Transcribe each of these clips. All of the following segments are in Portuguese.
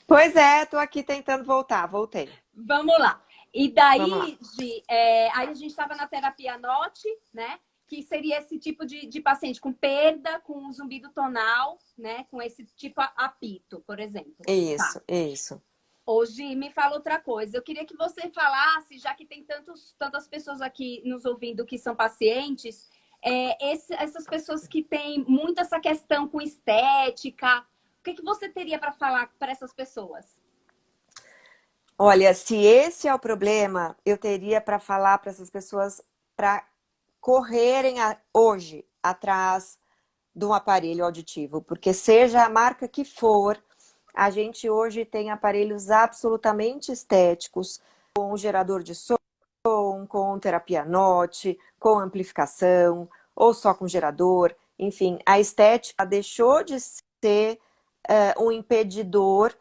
Pois é, tô aqui tentando voltar. Voltei. Vamos lá. E Vamos lá. daí, aí a gente estava na terapia NOT, né? Que seria esse tipo de paciente com perda, com zumbido tonal, né? Com esse tipo apito, por exemplo. Tá. Isso, isso. Hoje me fala outra coisa. Eu queria que você falasse, já que tem tantas pessoas aqui nos ouvindo que são pacientes, essas pessoas que têm muito essa questão com estética, o que você teria para falar para essas pessoas? Olha, se esse é o problema, eu teria para falar para essas pessoas para correrem hoje atrás de um aparelho auditivo, porque seja a marca que for, a gente hoje tem aparelhos absolutamente estéticos, com gerador de som, com terapia NOT, com amplificação, ou só com gerador. Enfim, a estética deixou de ser um impedidor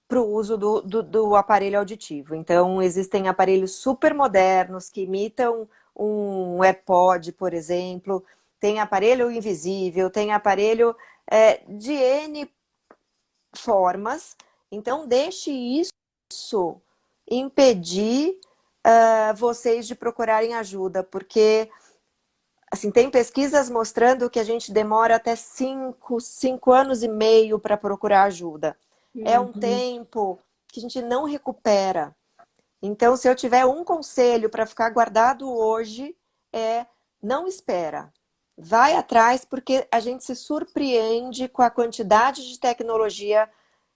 para o uso do aparelho auditivo. Então, existem aparelhos super modernos que imitam um AirPod, por exemplo, tem aparelho invisível, tem aparelho de N formas. Então, deixe isso impedir vocês de procurarem ajuda, porque assim, tem pesquisas mostrando que a gente demora até 5 anos e meio para procurar ajuda. É um Uhum. tempo que a gente não recupera. Então, se eu tiver um conselho para ficar guardado hoje, é não espera. Vai atrás, porque a gente se surpreende com a quantidade de tecnologia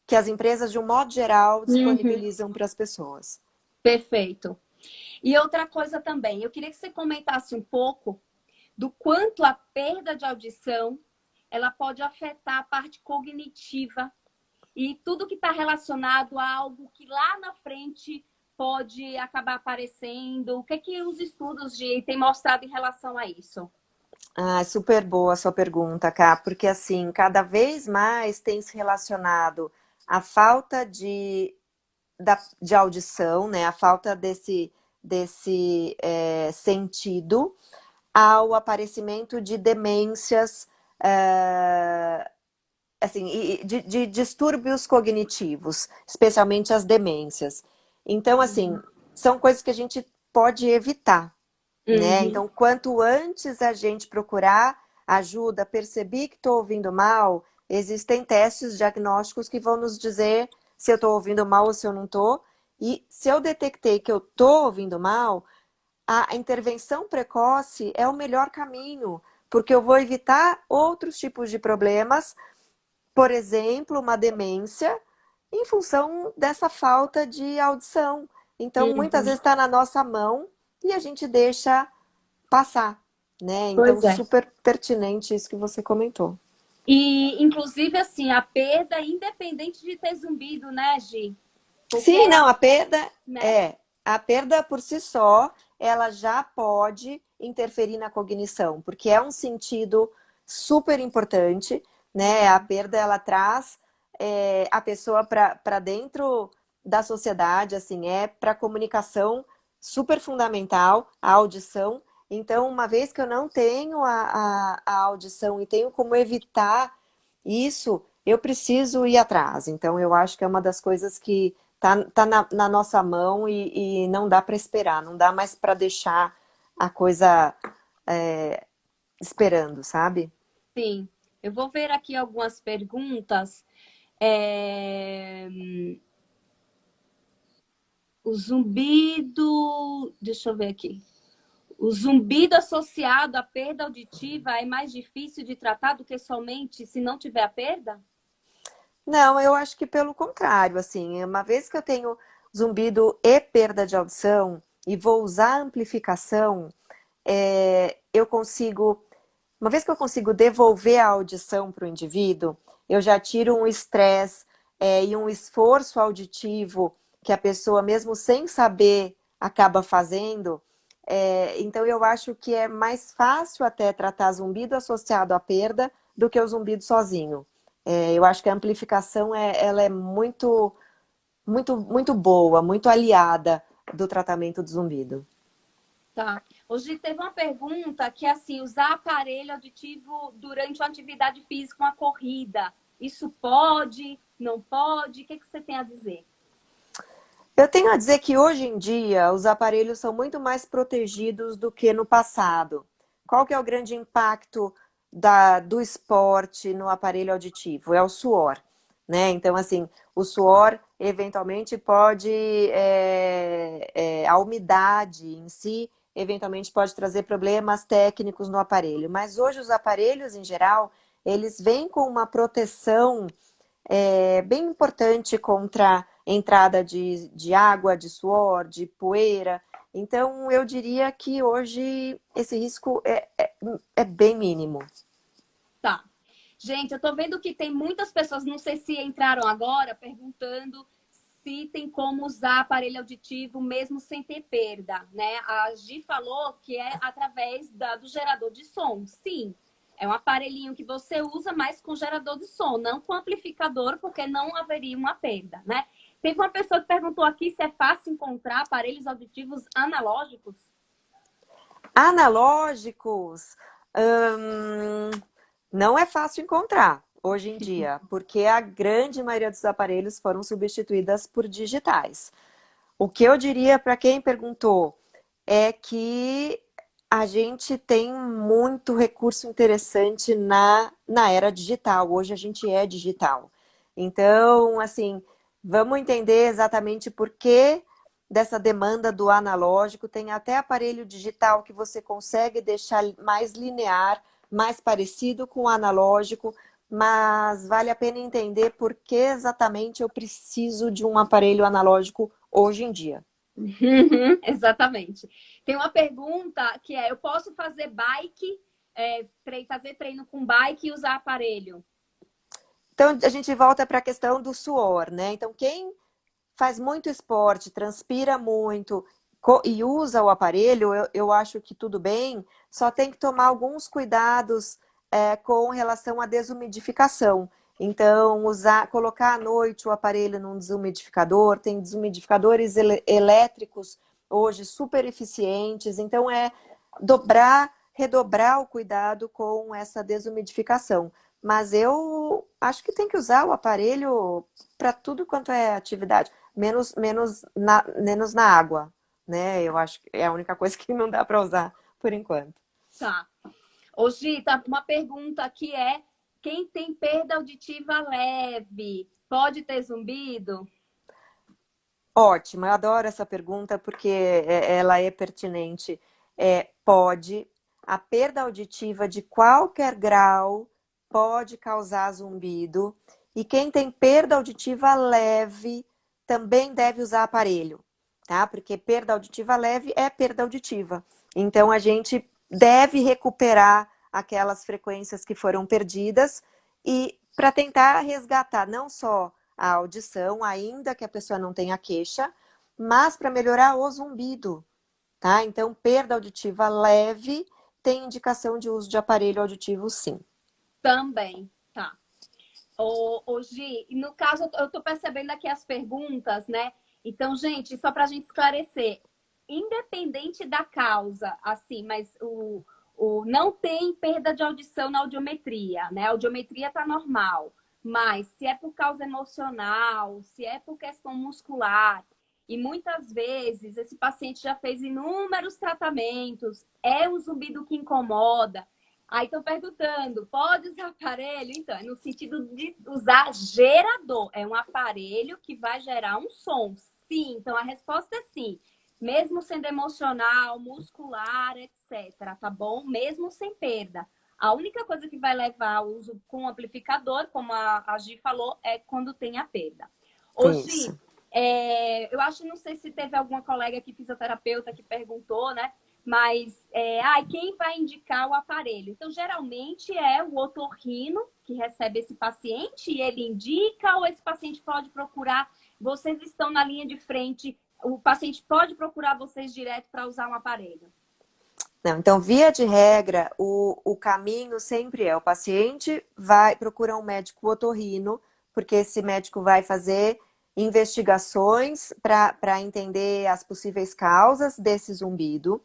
que as empresas, de um modo geral, Uhum. disponibilizam para as pessoas. Perfeito. E outra coisa também, eu queria que você comentasse um pouco do quanto a perda de audição ela pode afetar a parte cognitiva e tudo que está relacionado a algo que lá na frente pode acabar aparecendo. O que é que os estudos têm mostrado em relação a isso? Ah, super boa a sua pergunta, Cá, porque assim, cada vez mais tem se relacionado a falta de audição, né, a falta desse sentido ao aparecimento de demências, é, assim, de distúrbios cognitivos, especialmente as demências. Então, assim, são coisas que a gente pode evitar, né? Uhum. Então, quanto antes a gente procurar ajuda, perceber que estou ouvindo mal, existem testes diagnósticos que vão nos dizer se eu estou ouvindo mal ou se eu não estou. E se eu detectei que eu estou ouvindo mal, a intervenção precoce é o melhor caminho, porque eu vou evitar outros tipos de problemas, por exemplo, uma demência, em função dessa falta de audição. Então, muitas Uhum. vezes está na nossa mão e a gente deixa passar, né? Então, Pois é. super pertinente isso que você comentou. E, inclusive, assim, a perda, independente de ter zumbido, né, Gi? Porque Sim, ela, não, a perda né? é, a perda por si só, ela já pode interferir na cognição, porque é um sentido super importante, né? A perda ela traz a pessoa para dentro da sociedade, assim, é para comunicação super fundamental, a audição. Então, uma vez que eu não tenho a audição e tenho como evitar isso, eu preciso ir atrás. Então, eu acho que é uma das coisas que tá na nossa mão e não dá para esperar, não dá mais para deixar a coisa esperando, sabe? Sim. Eu vou ver aqui algumas perguntas. É, O zumbido. Deixa eu ver aqui. O zumbido associado à perda auditiva é mais difícil de tratar do que somente se não tiver a perda? Não, eu acho que pelo contrário, assim, uma vez que eu tenho zumbido e perda de audição e vou usar amplificação, eu consigo, uma vez que eu consigo devolver a audição para o indivíduo, eu já tiro um estresse e um esforço auditivo que a pessoa, mesmo sem saber, acaba fazendo. Então, eu acho que é mais fácil até tratar zumbido associado à perda do que o zumbido sozinho. Eu acho que a amplificação ela é muito boa, muito aliada do tratamento do zumbido. Tá. Hoje teve uma pergunta que é assim, usar aparelho auditivo durante uma atividade física, uma corrida, isso pode? Não pode? O que você tem a dizer? Eu tenho a dizer que hoje em dia os aparelhos são muito mais protegidos do que no passado. Qual que é o grande impacto do esporte no aparelho auditivo? É o suor, né? Então, assim, o suor eventualmente pode, a umidade em si, eventualmente pode trazer problemas técnicos no aparelho. Mas hoje os aparelhos, em geral, eles vêm com uma proteção bem importante contra entrada de água, de suor, de poeira. Então, eu diria que hoje esse risco é bem mínimo. Tá. Gente, eu tô vendo que tem muitas pessoas, não sei se entraram agora, perguntando se tem como usar aparelho auditivo mesmo sem ter perda, né? A Gi falou que é através do gerador de som. Sim, é um aparelhinho que você usa, mas com gerador de som, não com amplificador, porque não haveria uma perda, né? Teve uma pessoa que perguntou aqui se é fácil encontrar aparelhos auditivos analógicos. Analógicos, hum, não é fácil encontrar hoje em dia, porque a grande maioria dos aparelhos foram substituídas por digitais. O que eu diria para quem perguntou é que a gente tem muito recurso interessante na era digital. Hoje a gente é digital. Então, assim, vamos entender exatamente por que dessa demanda do analógico. Tem até aparelho digital que você consegue deixar mais linear, mais parecido com o analógico, mas vale a pena entender por que exatamente eu preciso de um aparelho analógico hoje em dia. Uhum, exatamente. Tem uma pergunta que é: eu posso fazer bike, fazer treino com bike e usar aparelho? Então, a gente volta para a questão do suor, né? Então, quem faz muito esporte, transpira muito e usa o aparelho, eu acho que tudo bem, só tem que tomar alguns cuidados com relação à desumidificação. Então, colocar à noite o aparelho num desumidificador, tem desumidificadores elétricos hoje super eficientes, então redobrar o cuidado com essa desumidificação. Mas eu acho que tem que usar o aparelho para tudo quanto é atividade, menos na água, né? Eu acho que é a única coisa que não dá para usar por enquanto. Tá. Ô, Gita, uma pergunta que é: quem tem perda auditiva leve, pode ter zumbido? Ótimo, eu adoro essa pergunta porque ela é pertinente. Pode, a perda auditiva de qualquer grau pode causar zumbido, e quem tem perda auditiva leve também deve usar aparelho, tá? Porque perda auditiva leve é perda auditiva. Então a gente deve recuperar aquelas frequências que foram perdidas e para tentar resgatar não só a audição, ainda que a pessoa não tenha queixa, mas para melhorar o zumbido, tá? Então, perda auditiva leve tem indicação de uso de aparelho auditivo, sim. Também, tá. Ô, Gi, no caso, eu tô percebendo aqui as perguntas, né? Então, gente, só para a gente esclarecer, independente da causa, assim, mas não tem perda de audição na audiometria, né? A audiometria tá normal, mas se é por causa emocional, se é por questão muscular, e muitas vezes esse paciente já fez inúmeros tratamentos, é um zumbido que incomoda. Aí estão perguntando, pode usar aparelho? Então, é no sentido de usar gerador. É um aparelho que vai gerar um som. Sim, então a resposta é sim. Mesmo sendo emocional, muscular, etc. Tá bom? Mesmo sem perda. A única coisa que vai levar ao uso com amplificador, como a Gi falou, é quando tem a perda. Ô, Gi, Isso. eu acho, não sei se teve alguma colega que fisioterapeuta que perguntou, né? Mas, quem vai indicar o aparelho? Então, geralmente é o otorrino que recebe esse paciente e ele indica, ou esse paciente pode procurar, vocês estão na linha de frente, o paciente pode procurar vocês direto para usar um aparelho? Não, então, via de regra, o caminho sempre é o paciente vai procurar um médico otorrino, porque esse médico vai fazer investigações para entender as possíveis causas desse zumbido.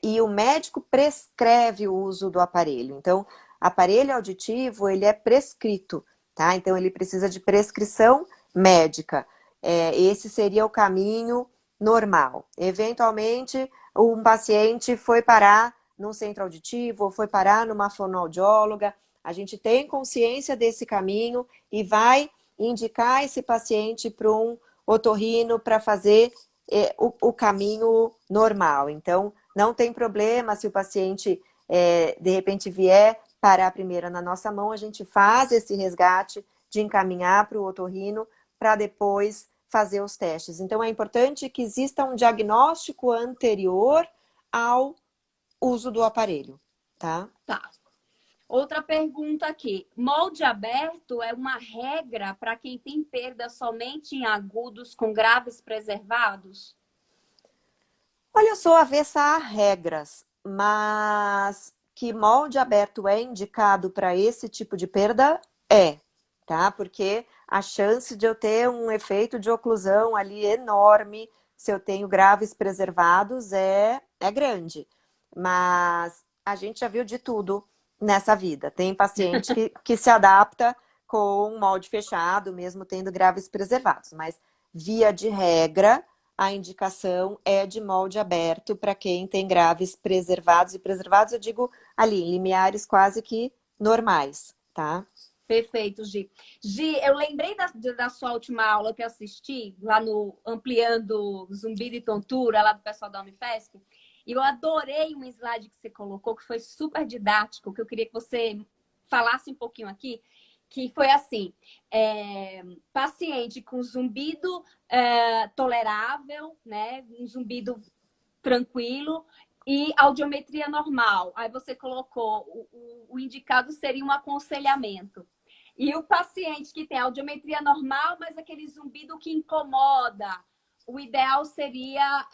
E o médico prescreve o uso do aparelho. Então, aparelho auditivo, ele é prescrito, tá? Então, ele precisa de prescrição médica. Esse seria o caminho normal. Eventualmente, um paciente foi parar num centro auditivo, ou foi parar numa fonoaudióloga, a gente tem consciência desse caminho e vai indicar esse paciente para um otorrino para fazer o caminho normal. Então, não tem problema se o paciente, de repente, vier parar primeiro na nossa mão, a gente faz esse resgate de encaminhar para o otorrino para depois fazer os testes. Então, é importante que exista um diagnóstico anterior ao uso do aparelho, tá? Tá. Outra pergunta aqui. Molde aberto é uma regra para quem tem perda somente em agudos com graves preservados? Olha, eu sou avessa a regras, mas que molde aberto é indicado para esse tipo de perda? Tá? Porque a chance de eu ter um efeito de oclusão ali enorme, se eu tenho graves preservados, é grande. Mas a gente já viu de tudo nessa vida. Tem paciente que se adapta com um molde fechado, mesmo tendo graves preservados. Mas, via de regra, a indicação é de molde aberto para quem tem graves preservados. E preservados, eu digo ali, em limiares quase que normais, tá? Perfeito, Gi. Gi, eu lembrei da sua última aula que eu assisti, lá no Ampliando Zumbido e Tontura, lá do pessoal da Unifesp. E eu adorei um slide que você colocou, que foi super didático, que eu queria que você falasse um pouquinho aqui, que foi assim, paciente com zumbido tolerável, né? Um zumbido tranquilo, e audiometria normal. Aí você colocou, o indicado seria um aconselhamento. E o paciente que tem audiometria normal, mas aquele zumbido que incomoda, o ideal seria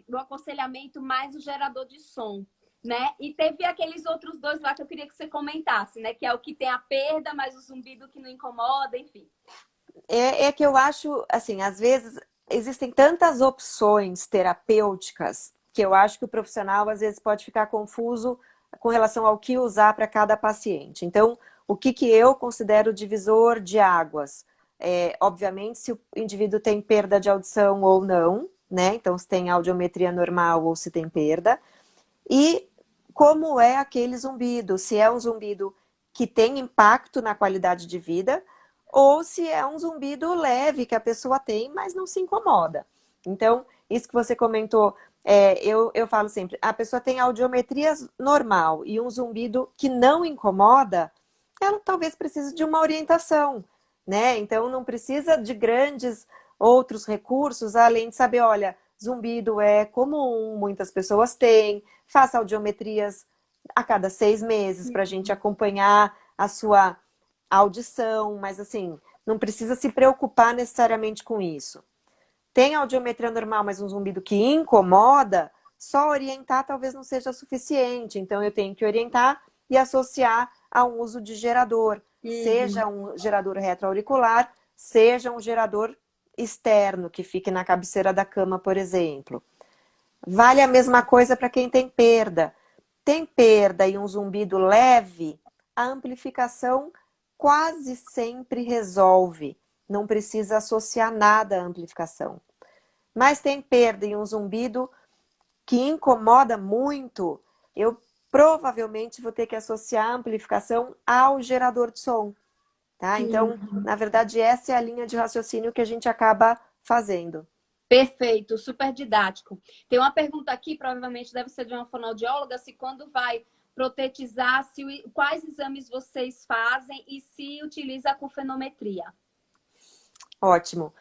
o aconselhamento mais o gerador de som, né? E teve aqueles outros dois lá que eu queria que você comentasse, né? Que é o que tem a perda, mas o zumbido que não incomoda, enfim. É que eu acho, assim, às vezes existem tantas opções terapêuticas que eu acho que o profissional às vezes pode ficar confuso com relação ao que usar para cada paciente. Então, o que eu considero divisor de águas? Obviamente, se o indivíduo tem perda de audição ou não, né? Então, se tem audiometria normal ou se tem perda. E como é aquele zumbido? Se é um zumbido que tem impacto na qualidade de vida, ou se é um zumbido leve que a pessoa tem, mas não se incomoda. Então, isso que você comentou, eu falo sempre, a pessoa tem audiometria normal e um zumbido que não incomoda, ela talvez precise de uma orientação, né? Então, não precisa de grandes outros recursos, além de saber, olha, zumbido é comum, muitas pessoas têm, faça audiometrias a cada 6 meses para a gente acompanhar a sua audição, mas assim, não precisa se preocupar necessariamente com isso. Tem audiometria normal, mas um zumbido que incomoda, só orientar talvez não seja suficiente. Então eu tenho que orientar e associar a um uso de gerador, seja um gerador retroauricular, seja um gerador externo que fique na cabeceira da cama, por exemplo. Vale a mesma coisa para quem tem perda. Tem perda e um zumbido leve, a amplificação quase sempre resolve. Não precisa associar nada à amplificação. Mas tem perda e um zumbido que incomoda muito, eu provavelmente vou ter que associar a amplificação ao gerador de som. Tá? Então, na verdade, essa é a linha de raciocínio que a gente acaba fazendo. Perfeito, super didático. Tem uma pergunta aqui, provavelmente deve ser de uma fonoaudióloga, se quando vai protetizar, quais exames vocês fazem e se utiliza a cofenometria. Ótimo.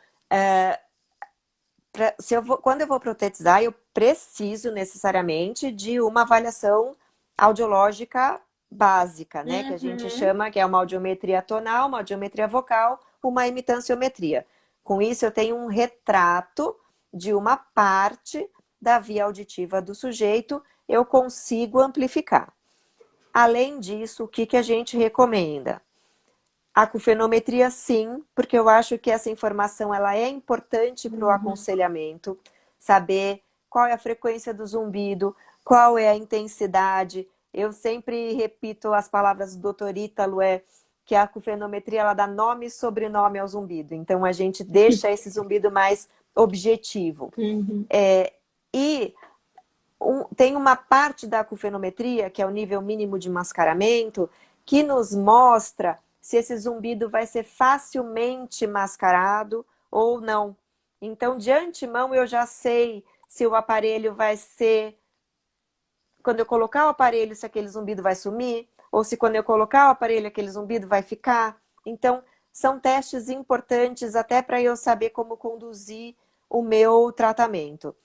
Quando eu vou protetizar, eu preciso necessariamente de uma avaliação audiológica básica, né? Que a gente chama, que é uma audiometria tonal, uma audiometria vocal, uma imitanciometria. Com isso, eu tenho um retrato de uma parte da via auditiva do sujeito, eu consigo amplificar. Além disso, o que a gente recomenda? A acufenometria, sim, porque eu acho que essa informação ela é importante para o aconselhamento, saber qual é a frequência do zumbido, qual é a intensidade. Eu sempre repito as palavras do Dr. Ítalo, que a acufenometria ela dá nome e sobrenome ao zumbido. Então a gente deixa esse zumbido mais objetivo. Uhum. E tem uma parte da acufenometria, que é o nível mínimo de mascaramento, que nos mostra se esse zumbido vai ser facilmente mascarado ou não. Então, de antemão, eu já sei se o aparelho vai ser... Quando eu colocar o aparelho, se aquele zumbido vai sumir, ou se quando eu colocar o aparelho, aquele zumbido vai ficar. Então, são testes importantes até para eu saber como conduzir o meu tratamento.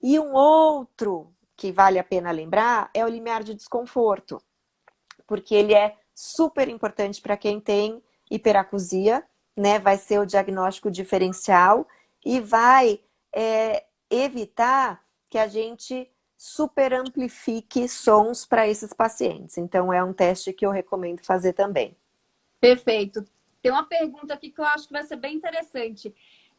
E um outro que vale a pena lembrar é o limiar de desconforto, porque ele é super importante para quem tem hiperacusia, né? Vai ser o diagnóstico diferencial e vai evitar que a gente super amplifique sons para esses pacientes. Então, é um teste que eu recomendo fazer também. Perfeito. Tem uma pergunta aqui que eu acho que vai ser bem interessante.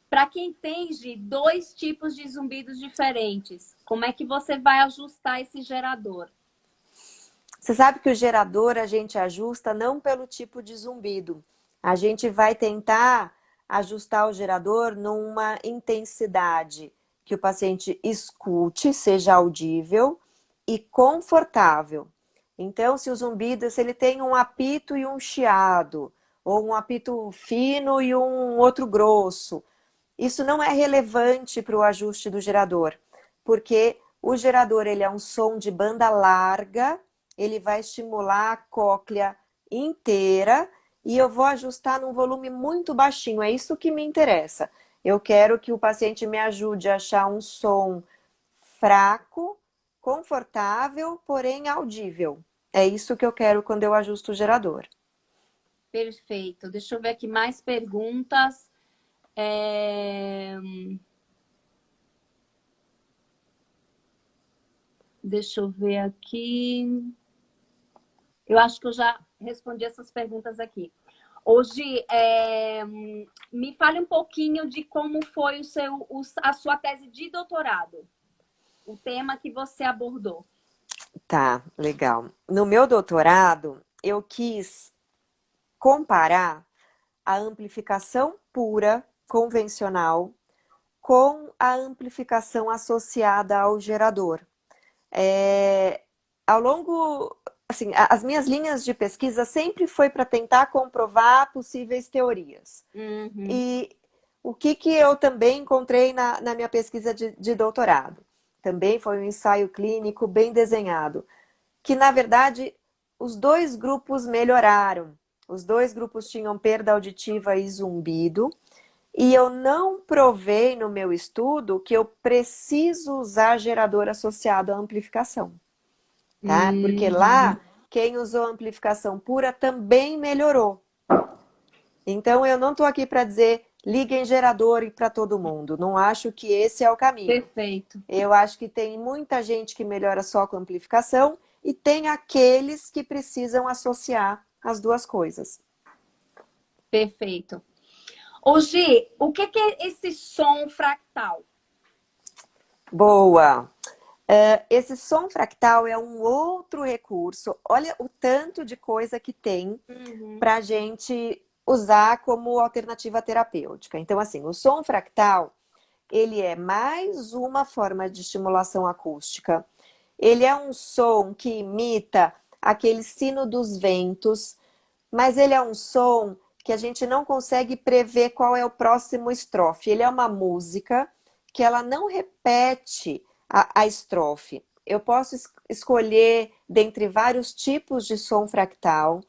Para quem tem de dois tipos de zumbidos diferentes, como é que você vai ajustar esse gerador? Você sabe que o gerador a gente ajusta não pelo tipo de zumbido. A gente vai tentar ajustar o gerador numa intensidade que o paciente escute, seja audível e confortável. Então, se o zumbido, se ele tem um apito e um chiado, ou um apito fino e um outro grosso, isso não é relevante para o ajuste do gerador, porque o gerador ele é um som de banda larga, ele vai estimular a cóclea inteira e eu vou ajustar num volume muito baixinho. É isso que me interessa. Eu quero que o paciente me ajude a achar um som fraco, confortável, porém audível. É isso que eu quero quando eu ajusto o gerador. Perfeito. Deixa eu ver aqui mais perguntas. Deixa eu ver aqui. Eu acho que eu já respondi essas perguntas aqui. Hoje, me fale um pouquinho de como foi a sua tese de doutorado, o tema que você abordou. Tá, legal. No meu doutorado, eu quis comparar a amplificação pura, convencional, com a amplificação associada ao gerador. Ao longo, assim, as minhas linhas de pesquisa sempre foi para tentar comprovar possíveis teorias. Uhum. E o que eu também encontrei na minha pesquisa de doutorado? Também foi um ensaio clínico bem desenhado, que na verdade os dois grupos melhoraram. Os dois grupos tinham perda auditiva e zumbido, e eu não provei no meu estudo que eu preciso usar gerador associado à amplificação, tá? Porque Uhum. lá, quem usou amplificação pura também melhorou. Então, eu não estou aqui para dizer liguem gerador para todo mundo. Não acho que esse é o caminho. Perfeito, Eu acho que tem muita gente que melhora só com amplificação e tem aqueles que precisam associar as duas coisas. perfeito. Ô, Gi, o que é esse som fractal? Boa! Esse som fractal é um outro recurso. Olha o tanto de coisa que tem Uhum. para a gente usar como alternativa terapêutica. Então, assim, o som fractal, ele é mais uma forma de estimulação acústica. Ele é um som que imita aquele sino dos ventos, mas ele é um som que a gente não consegue prever qual é o próximo estrofe. Ele é uma música que ela não repete a estrofe. Eu posso escolher dentre vários tipos de som fractal.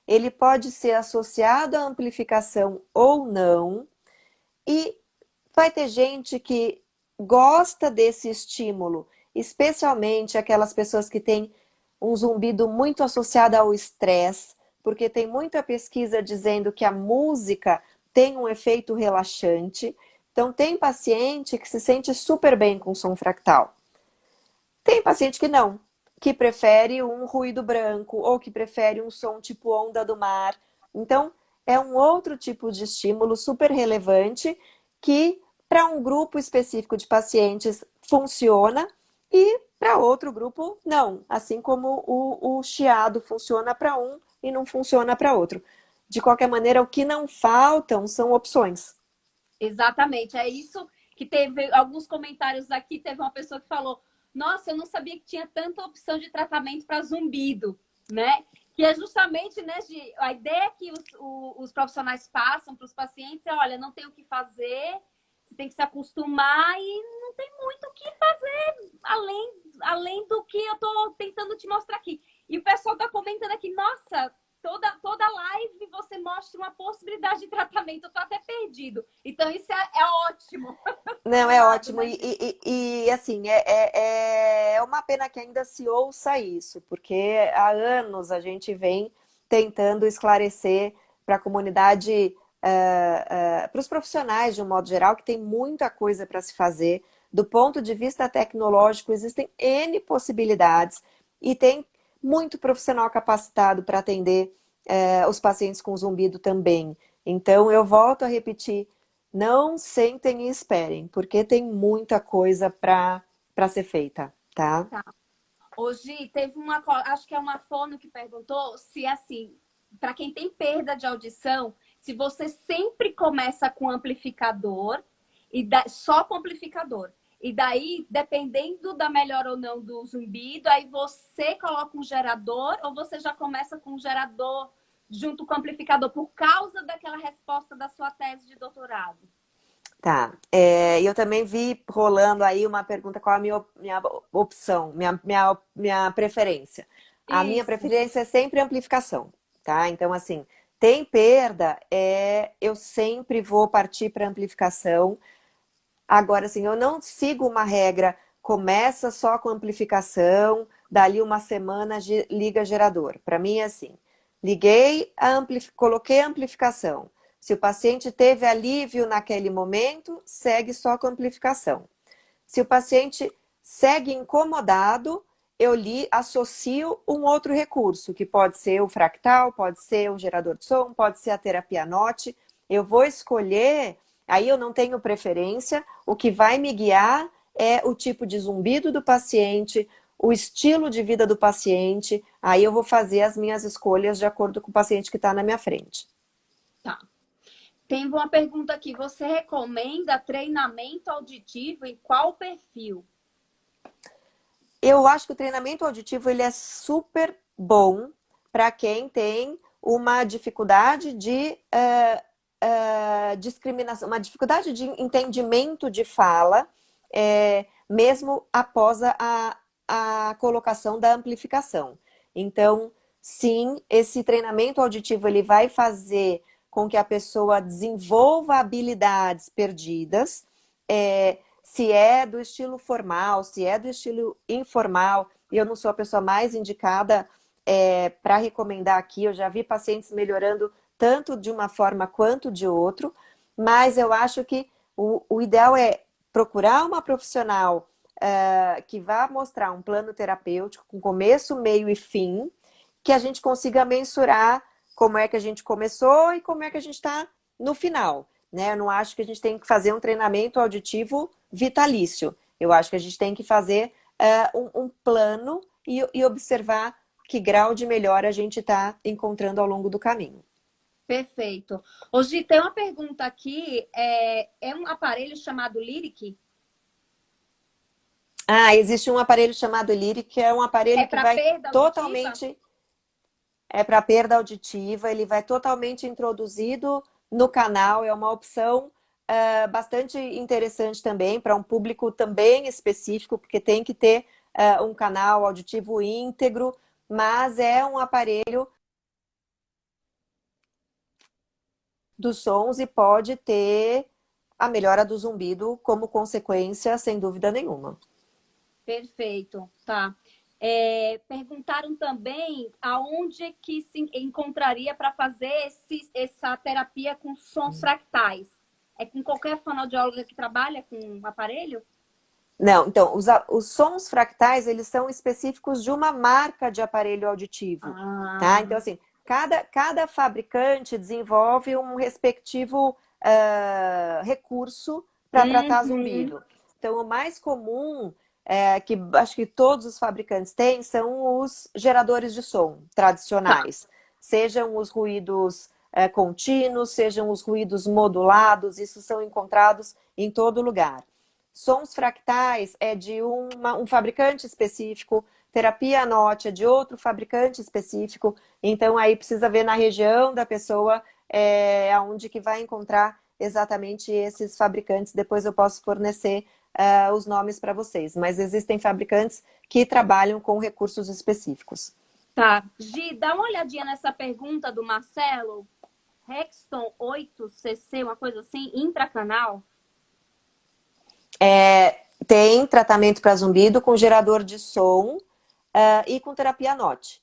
Ele pode ser associado à amplificação ou não. E vai ter gente que gosta desse estímulo, especialmente aquelas pessoas que têm um zumbido muito associado ao estresse, porque tem muita pesquisa dizendo que a música tem um efeito relaxante. Então, tem paciente que se sente super bem com som fractal. Tem paciente que não, que prefere um ruído branco ou que prefere um som tipo onda do mar. Então, é um outro tipo de estímulo super relevante que para um grupo específico de pacientes funciona e para outro grupo não. Assim como o chiado funciona para um e não funciona para outro. de qualquer maneira, o que não faltam são opções. Exatamente, é isso que teve alguns comentários aqui. Teve uma pessoa que falou: Nossa, eu não sabia que tinha tanta opção de tratamento para zumbido, né? Que é justamente, né, a ideia que os profissionais passam para os pacientes é: olha, não tem o que fazer, você tem que se acostumar e não tem muito o que fazer além do que eu estou tentando te mostrar aqui. E o pessoal está comentando aqui: Nossa, toda live você mostra uma possibilidade de tratamento, eu tô até perdido. Então, isso é ótimo, por Não, um é lado, ótimo. né, Gi? Assim, é uma pena que ainda se ouça isso, porque há anos a gente vem tentando esclarecer para a comunidade, para os profissionais de um modo geral, que tem muita coisa para se fazer. Do ponto de vista tecnológico, existem N possibilidades e tem muito profissional capacitado para atender, os pacientes com zumbido também. Então, eu volto a repetir. Não sentem e esperem, porque tem muita coisa para ser feita, tá? Tá. Hoje teve acho que é uma fono que perguntou se, assim, para quem tem perda de audição, se você sempre começa com amplificador só com amplificador. E daí, dependendo da melhora ou não do zumbido, aí você coloca um gerador ou você já começa com um gerador junto com o amplificador por causa daquela resposta da sua tese de doutorado. Tá. E eu também vi rolando aí uma pergunta: qual a minha opção, minha preferência. A minha Isso. preferência é sempre amplificação, tá? Então, assim, tem perda, eu sempre vou partir para amplificação. Agora, assim, eu não sigo uma regra, começa só com amplificação, dali uma semana liga gerador. Para mim é assim, coloquei a amplificação. Se o paciente teve alívio naquele momento, segue só com amplificação. Se o paciente segue incomodado, eu associo um outro recurso, que pode ser o fractal, pode ser o gerador de som, pode ser a terapia NOT. Eu vou escolher, aí eu não tenho preferência, o que vai me guiar é o tipo de zumbido do paciente, o estilo de vida do paciente, aí eu vou fazer as minhas escolhas de acordo com o paciente que está na minha frente. Tá. Tem uma pergunta aqui. Você recomenda treinamento auditivo em qual perfil? Eu acho que o treinamento auditivo ele é super bom para quem tem uma dificuldade de discriminação, uma dificuldade de entendimento de fala, mesmo após a colocação da amplificação. Então, sim, esse treinamento auditivo ele vai fazer com que a pessoa desenvolva habilidades perdidas. Se é do estilo formal, se é do estilo informal, e eu não sou a pessoa mais indicada para recomendar aqui, eu já vi pacientes melhorando tanto de uma forma quanto de outro, mas eu acho que o ideal é procurar uma profissional que vá mostrar um plano terapêutico com começo, meio e fim, que a gente consiga mensurar como é que a gente começou e como é que a gente está no final. Né? Eu não acho que a gente tem que fazer um treinamento auditivo vitalício. Eu acho que a gente tem que fazer um plano e observar que grau de melhora a gente está encontrando ao longo do caminho. Perfeito. Hoje tem uma pergunta aqui. É um aparelho chamado Lyric? Ah, existe um aparelho chamado Lyric, que é um É aparelho que para vai perda auditiva? totalmente, para perda auditiva, ele vai totalmente introduzido no canal, é uma opção bastante interessante também para um público também específico, porque tem que ter um canal auditivo íntegro, mas é um aparelho dos sons e pode ter a melhora do zumbido como consequência, sem dúvida nenhuma. Perfeito, tá. Perguntaram também aonde é que se encontraria para fazer essa terapia com sons fractais. É com qualquer fonoaudióloga que trabalha com um aparelho? Não, então, os sons fractais, eles são específicos de uma marca de aparelho auditivo, tá? Então, Ah, assim, cada fabricante desenvolve um respectivo recurso para tratar uhum, zumbido. Então, o mais comum, que acho que todos os fabricantes têm, são os geradores de som tá. tradicionais. Sejam os ruídos contínuos, sejam os ruídos modulados, isso são encontrados em todo lugar. Sons fractais é de um fabricante específico, terapia NOT é de outro fabricante específico, então aí precisa ver na região da pessoa aonde que vai encontrar exatamente esses fabricantes. Depois eu posso fornecer os nomes para vocês, mas existem fabricantes que trabalham com recursos específicos. Tá. Gi, dá uma olhadinha nessa pergunta do Marcelo. Rexton 8cc, uma coisa assim, intracanal? Tem tratamento para zumbido com gerador de som e com terapia NOT.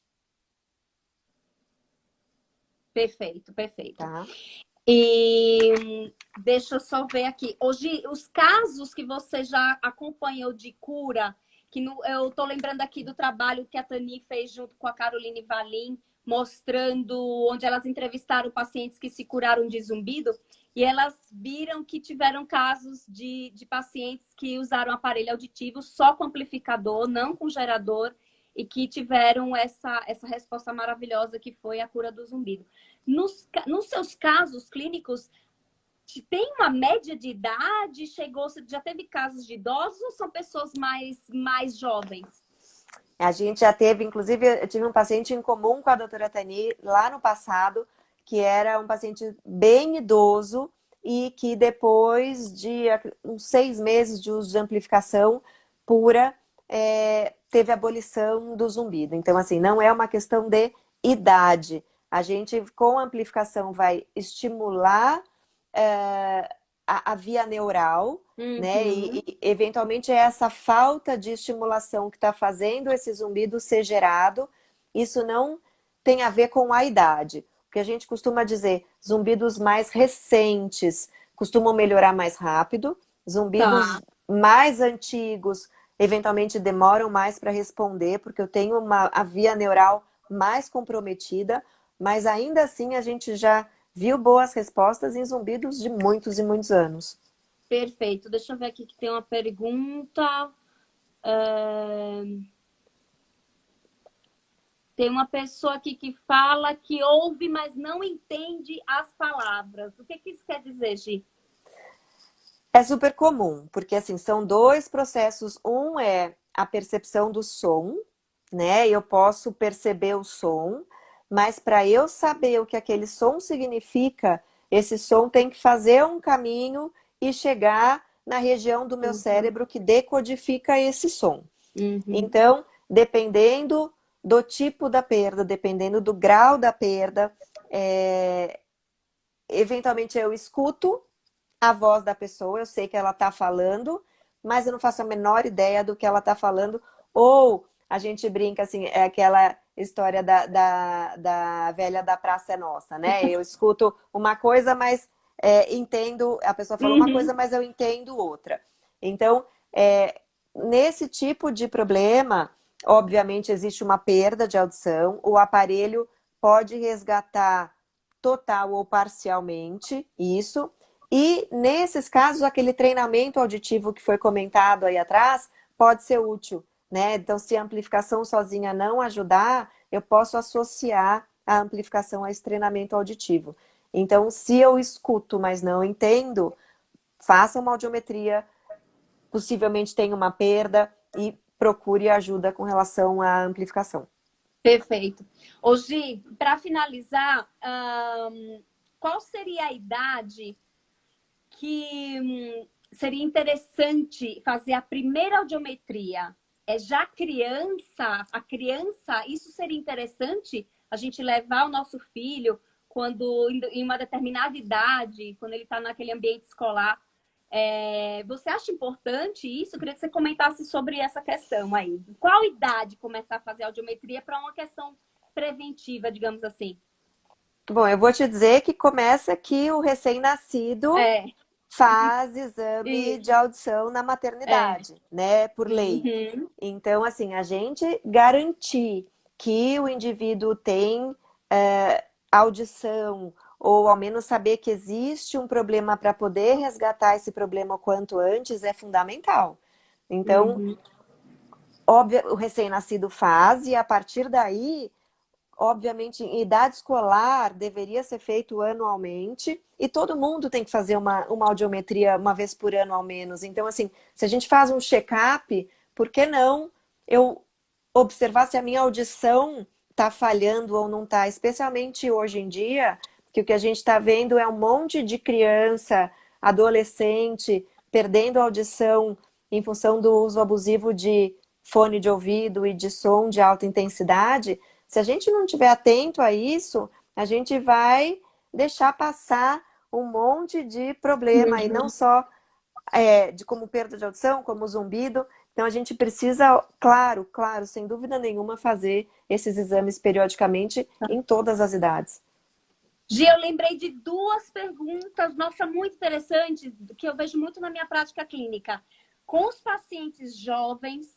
Perfeito, perfeito. Tá? E deixa eu só ver aqui. Hoje, os casos que você já acompanhou de cura, eu tô lembrando aqui do trabalho que a Tani fez junto com a Caroline Valim, mostrando onde elas entrevistaram pacientes que se curaram de zumbido, e elas viram que tiveram casos de pacientes que usaram aparelho auditivo só com amplificador, não com gerador, e que tiveram essa resposta maravilhosa que foi a cura do zumbido. Nos seus casos clínicos, tem uma média de idade? Você já teve casos de idosos ou são pessoas mais jovens? A gente já teve, inclusive, eu tive um paciente em comum com a doutora Tani lá no passado, que era um paciente bem idoso e que depois de uns 6 meses de uso de amplificação pura, teve abolição do zumbido. Então, assim, não é uma questão de idade. A gente, com a amplificação, vai estimular a via neural, né? E eventualmente é essa falta de estimulação que está fazendo esse zumbido ser gerado. Isso não tem a ver com a idade. O que a gente costuma dizer, zumbidos mais recentes costumam melhorar mais rápido, zumbidos mais antigos eventualmente demoram mais para responder, porque eu tenho a via neural mais comprometida, mas ainda assim a gente já viu boas respostas em zumbidos de muitos e muitos anos. Perfeito. Deixa eu ver aqui que tem uma pergunta. Tem uma pessoa aqui que fala que ouve, mas não entende as palavras. O que isso quer dizer, Gi? É super comum, porque assim, são 2 processos. Um é a percepção do som, né? Eu posso perceber o som, mas para eu saber o que aquele som significa, esse som tem que fazer um caminho e chegar na região do meu cérebro que decodifica esse som. Então, dependendo do tipo da perda, dependendo do grau da perda, eventualmente eu escuto a voz da pessoa, eu sei que ela está falando, mas eu não faço a menor ideia do que ela está falando. Ou a gente brinca assim, é aquela história da velha da Praça é Nossa, né? Eu escuto uma coisa, mas entendo, a pessoa falou uma coisa, mas eu entendo outra. Então, nesse tipo de problema, obviamente existe uma perda de audição, o aparelho pode resgatar total ou parcialmente isso. E nesses casos, aquele treinamento auditivo que foi comentado aí atrás pode ser útil, né? Então, se a amplificação sozinha não ajudar, eu posso associar a amplificação a esse treinamento auditivo. Então, se eu escuto, mas não entendo, faça uma audiometria, possivelmente tenha uma perda e procure ajuda com relação à amplificação. Perfeito. Ô, Gi, para finalizar, qual seria a idade que seria interessante fazer a primeira audiometria? É já a criança, isso seria interessante a gente levar o nosso filho quando em uma determinada idade, quando ele está naquele ambiente escolar. Você acha importante isso? Eu queria que você comentasse sobre essa questão aí. Qual idade começar a fazer audiometria para uma questão preventiva, digamos assim? Bom, eu vou te dizer que começa que o recém-nascido faz exame de Isso. audição na maternidade, né, por lei. Então, assim, a gente garantir que o indivíduo tem audição, ou ao menos saber que existe um problema para poder resgatar esse problema o quanto antes, é fundamental. Então, óbvio, o recém-nascido faz, e a partir daí, obviamente, em idade escolar, deveria ser feito anualmente, e todo mundo tem que fazer uma audiometria uma vez por ano, ao menos. Então, assim, se a gente faz um check-up, por que não eu observar se a minha audição está falhando ou não está? Especialmente hoje em dia, que o que a gente está vendo é um monte de criança, adolescente, perdendo a audição em função do uso abusivo de fone de ouvido e de som de alta intensidade. Se a gente não estiver atento a isso, a gente vai deixar passar um monte de problema, e não Uhum. só de como perda de audição, como zumbido. Então a gente precisa, claro, claro, sem dúvida nenhuma, fazer esses exames periodicamente em todas as idades. Gi, eu lembrei de duas perguntas, nossa, muito interessantes, que eu vejo muito na minha prática clínica. Com os pacientes jovens,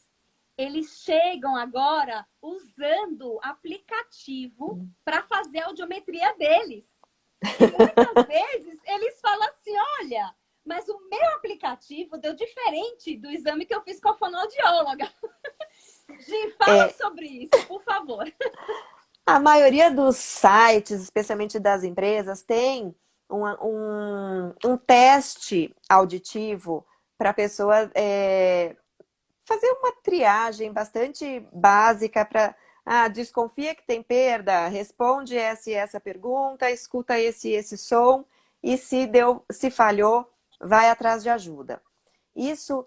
eles chegam agora usando aplicativo para fazer a audiometria deles. E muitas vezes eles falam assim, olha, mas o meu aplicativo deu diferente do exame que eu fiz com a fonoaudióloga. Gi, fala É, sobre isso, por favor. a maioria dos sites, especialmente das empresas, tem um teste auditivo para a pessoa fazer uma triagem bastante básica para desconfia que tem perda, responde essa e essa pergunta, escuta esse e esse som, e se falhou, vai atrás de ajuda. Isso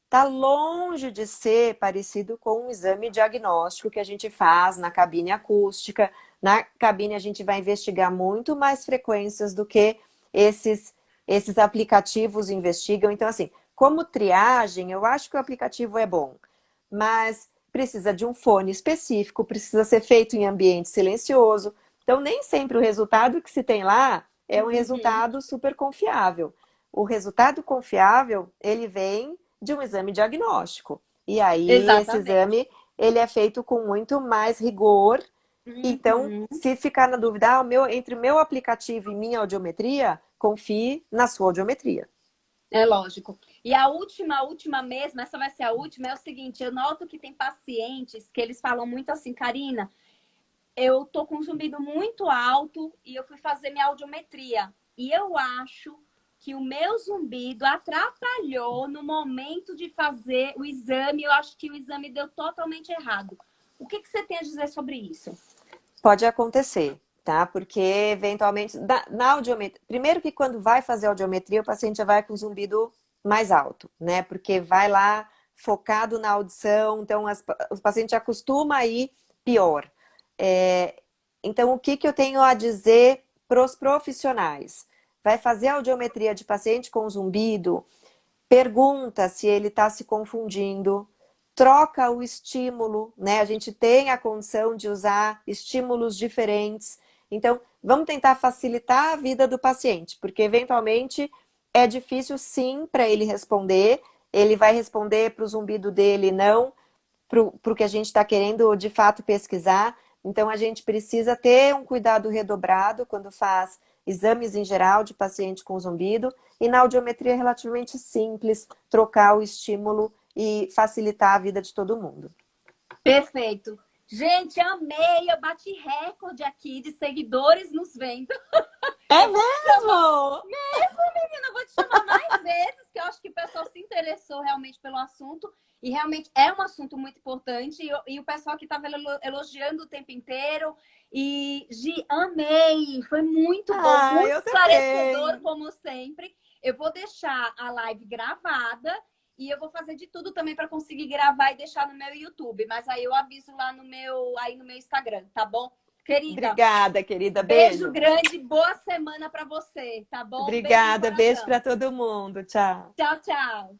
está longe de ser parecido com um exame diagnóstico que a gente faz na cabine acústica. Na cabine a gente vai investigar muito mais frequências do que esses, esses aplicativos investigam. Então, assim, como triagem, eu acho que o aplicativo é bom, mas precisa de um fone específico, precisa ser feito em ambiente silencioso. Então, nem sempre o resultado que se tem lá é um Uhum. resultado super confiável. O resultado confiável, ele vem de um exame diagnóstico. E aí, esse Exatamente. exame, ele é feito com muito mais rigor. Então, Uhum. se ficar na dúvida, entre o meu aplicativo e minha audiometria, confie na sua audiometria. É lógico. E a última mesmo, essa vai ser a última, é o seguinte, eu noto que tem pacientes que eles falam muito assim, Karina, eu tô com um zumbido muito alto e eu fui fazer minha audiometria. E eu acho que o meu zumbido atrapalhou no momento de fazer o exame. Eu acho que o exame deu totalmente errado. O que você tem a dizer sobre isso? Pode acontecer, tá? Porque eventualmente, na audiometria, primeiro que quando vai fazer audiometria, o paciente já vai com zumbido mais alto, né? Porque vai lá focado na audição, então o paciente acostuma a ir pior. É, então, o que que eu tenho a dizer para os profissionais? Vai fazer audiometria de paciente com zumbido, pergunta se ele está se confundindo, troca o estímulo, né? A gente tem a condição de usar estímulos diferentes. Então, vamos tentar facilitar a vida do paciente, porque eventualmente é difícil sim para ele responder. Ele vai responder para o zumbido dele, não para o que a gente está querendo de fato pesquisar. Então, a gente precisa ter um cuidado redobrado quando faz exames em geral de paciente com zumbido, e na audiometria é relativamente simples trocar o estímulo e facilitar a vida de todo mundo. Perfeito. Gente, amei. Eu bati recorde aqui de seguidores nos vendo. É Eu vou te chamar. mesmo? Menina, eu vou te chamar mais vezes, que eu acho que o pessoal se interessou realmente pelo assunto. E realmente é um assunto muito importante. E o pessoal que estava elogiando o tempo inteiro. E, Gi, amei. Foi muito bom, Ah, muito eu esclarecedor, também. como sempre. Eu vou deixar a live gravada. E eu vou fazer de tudo também para conseguir gravar e deixar no meu YouTube. Mas aí eu aviso lá no meu Instagram, tá bom? Querida, Obrigada, querida. beijo Beijo. grande, boa semana para você, tá bom? Beijo no Obrigada. Beijo coração. para todo mundo. Tchau. Tchau, tchau.